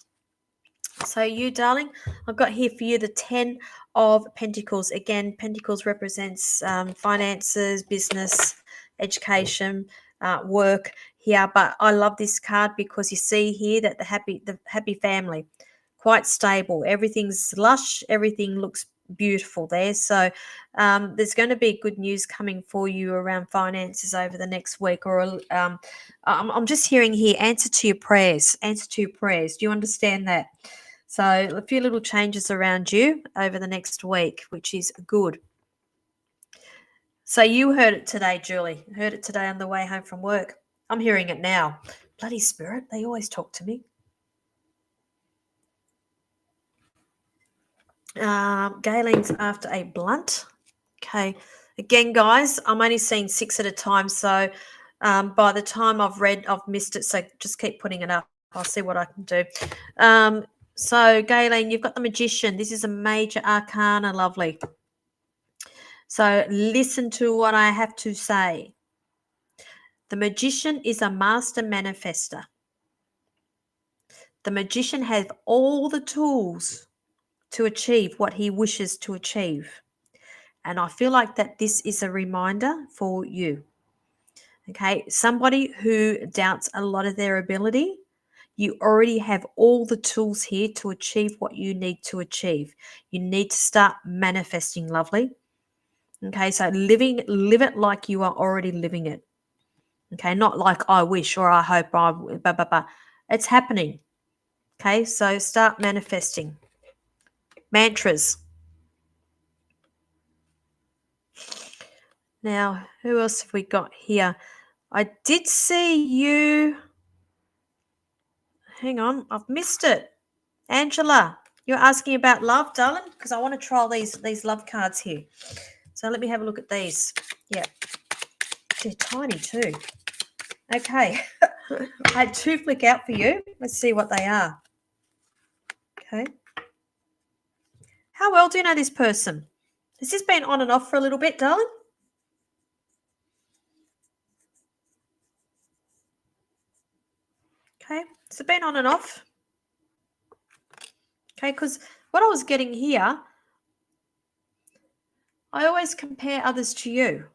So you, darling, I've got here for you the 10 of Pentacles. Again, Pentacles represents finances, business, education, work here. But I love this card because you see here that the happy family, quite stable. Everything's lush. Everything looks beautiful there. So there's going to be good news coming for you around finances over the next week. Or I'm just hearing here, answer to your prayers. Answer to your prayers. Do you understand that? So a few little changes around you over the next week, which is good. So you heard it today, Julie. Heard it today on the way home from work. I'm hearing it now. Bloody spirit, they always talk to me. Galen's after a blunt. Okay. Again, guys, I'm only seeing 6 at a time. So by the time I've missed it. So just keep putting it up. I'll see what I can do. So, Galen, you've got the Magician. This is a major arcana, lovely. So listen to what I have to say. The Magician is a master manifester. The Magician has all the tools to achieve what he wishes to achieve. And I feel like that this is a reminder for you. Okay, somebody who doubts a lot of their ability, you already have all the tools here to achieve what you need to achieve. You need to start manifesting, lovely. Okay, so live it like you are already living it. Okay, not like I wish or I hope It's happening. Okay, so start manifesting. Mantras. Now, who else have we got here? I did see you. Hang on, I've missed it. Angela, you're asking about love, darling? Because I want to trial these love cards here. So let me have a look at these. Yeah. They're tiny too. Okay. I had 2 flick out for you. Let's see what they are. Okay. How well do you know this person? Has this been on and off for a little bit, darling? Okay. Has it been on and off? Okay, because what I was getting here, I always compare others to you.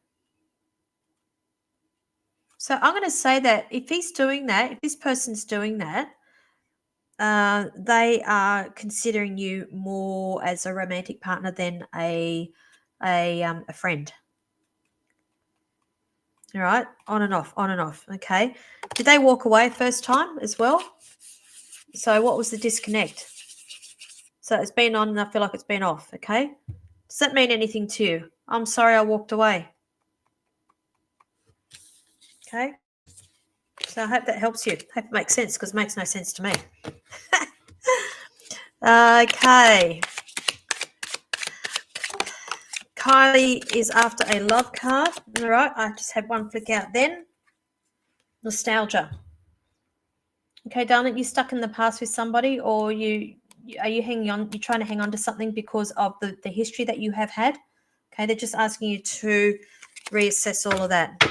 So I'm going to say that if he's doing that, if this person's doing that, they are considering you more as a romantic partner than a friend. All right, on and off, on and off. Okay, did they walk away first time as well? So what was the disconnect? So it's been on and I feel like it's been off. Okay, does that mean anything to you? I'm sorry I walked away. Okay, so I hope that helps you. I hope it makes sense because it makes no sense to me. Okay. Kylie is after a love card. All right, I just had 1 flick out then. Nostalgia. Okay, darling, you stuck in the past with somebody, or are you hanging on? You're trying to hang on to something because of the history that you have had. Okay, they're just asking you to reassess all of that.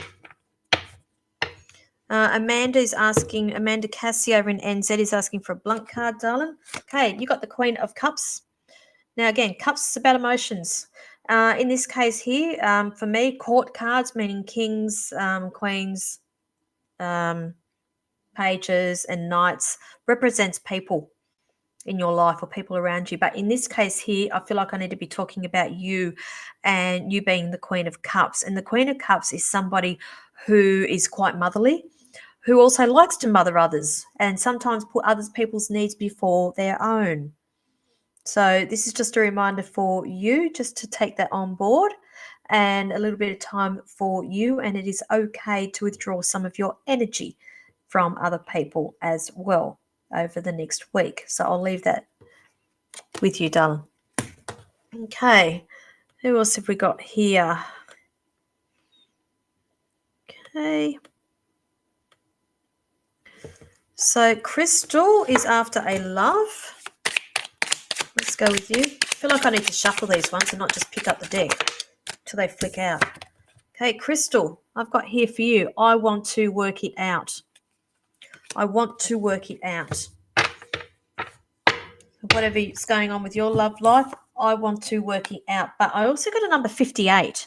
Amanda Cassie over in NZ is asking for a blunt card, darling. Okay, you got the Queen of Cups. Now, again, cups is about emotions. In this case here, for me, court cards, meaning kings, queens, pages, and knights, represents people. in your life or people around you. But in this case here, I feel like I need to be talking about you and you being the Queen of Cups. And the Queen of Cups is somebody who is quite motherly, who also likes to mother others and sometimes put other people's needs before their own. So this is just a reminder for you just to take that on board and a little bit of time for you. And it is okay to withdraw some of your energy from other people as well over the next week. So I'll leave that with you, darling. Okay. Who else have we got here? Okay. So Crystal is after a love. Let's go with you. I feel like I need to shuffle these ones and not just pick up the deck till they flick out. Okay, Crystal, I've got here for you. I want to work it out. I want to work it out. Whatever is going on with your love life, I want to work it out. But I also got a number 58.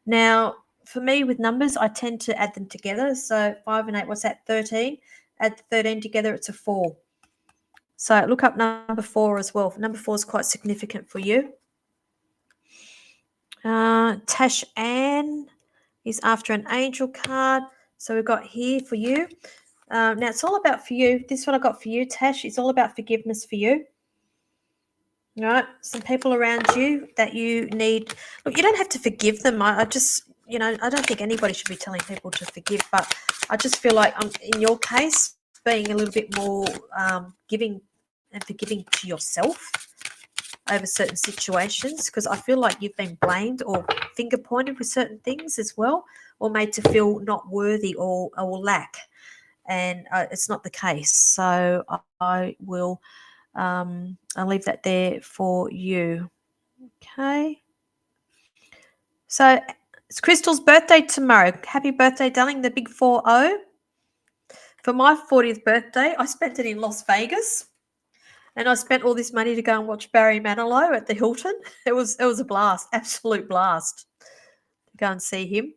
Now, for me with numbers, I tend to add them together. So 5 and 8, what's that? 13. Add the 13 together, it's a 4. So look up number 4 as well. Number 4 is quite significant for you. Tash Ann is after an angel card. So we've got here for you. Now it's all about for you. This one I got for you, Tash. It's all about forgiveness for you. All right, some people around you that you need. Look, you don't have to forgive them. I just, I don't think anybody should be telling people to forgive, but I just feel like in your case, being a little bit more giving and forgiving to yourself over certain situations, because I feel like you've been blamed or finger pointed with certain things as well, or made to feel not worthy or lack, and it's not the case. So I will. I'll leave that there for you. Okay. So it's Crystal's birthday tomorrow. Happy birthday, darling. The big 4-0. For my 40th birthday, I spent it in Las Vegas. And I spent all this money to go and watch Barry Manilow at the Hilton. It was a blast, absolute blast to go and see him.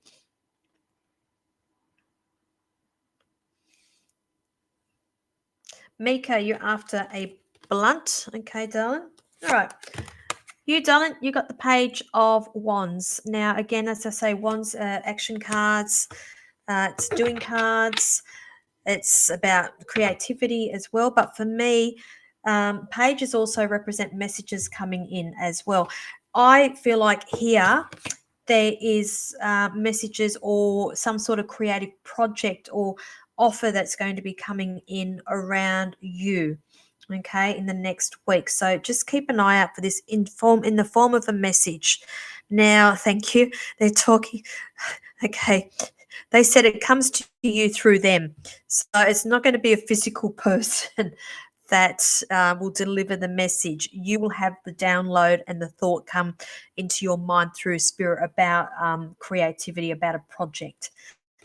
Mika, you're after a blunt. Okay, darling. All right. You, darling, you got the Page of Wands. Now, again, as I say, Wands are action cards. It's doing cards. It's about creativity as well. But for me, pages also represent messages coming in as well. I feel like here there is messages or some sort of creative project or offer that's going to be coming in around you, okay, in the next week. So just keep an eye out for this in the form of a message. Now, thank you. They're talking. Okay. They said it comes to you through them. So it's not going to be a physical person that will deliver the message. You will have the download and the thought come into your mind through spirit about creativity, about a project.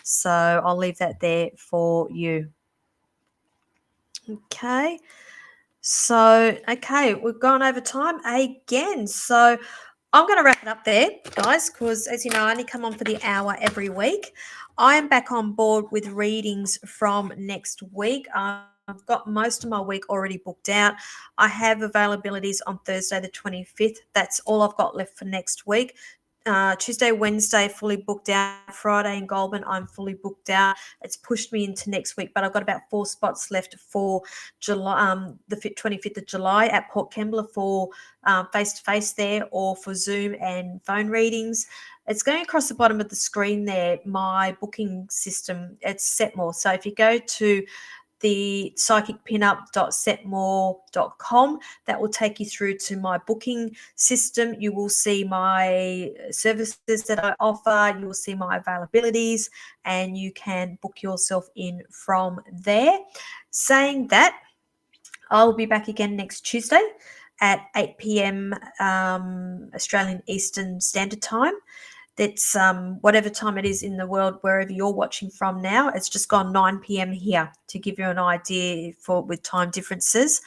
So I'll leave that there for you. Okay. So, okay, we've gone over time again. So I'm going to wrap it up there, guys, because as you know, I only come on for the hour every week. I am back on board with readings from next week. I've got most of my week already booked out. I have availabilities on Thursday the 25th. That's all I've got left for next week. Tuesday, Wednesday, fully booked out. Friday in Goulburn, I'm fully booked out. It's pushed me into next week, but I've got about 4 spots left for July, the 25th of July at Port Kembla for face-to-face there, or for Zoom and phone readings. It's going across the bottom of the screen there, my booking system. It's Setmore. So if you go to the psychicpinup.setmore.com, that will take you through to my booking system. You will see my services that I offer. You will see my availabilities, and you can book yourself in from there. Saying that, I'll be back again next Tuesday at 8 p.m. Australian Eastern Standard Time. That's whatever time it is in the world, wherever you're watching from now. It's just gone 9 p.m. here, to give you an idea with time differences.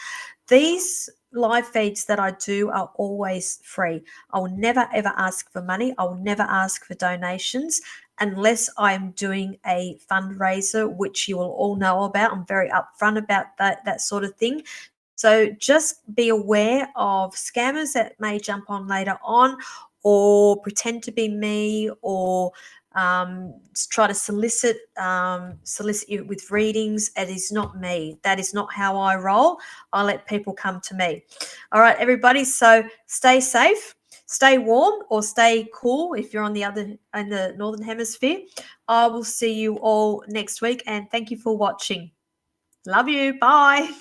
These live feeds that I do are always free. I will never, ever ask for money. I will never ask for donations unless I'm doing a fundraiser, which you will all know about. I'm very upfront about that sort of thing. So just be aware of scammers that may jump on later on, or pretend to be me, or try to solicit you with readings. It is not me. That is not how I roll. I let people come to me. All right, everybody. So stay safe, stay warm, or stay cool if you're on in the northern hemisphere. I will see you all next week, and thank you for watching. Love you. Bye.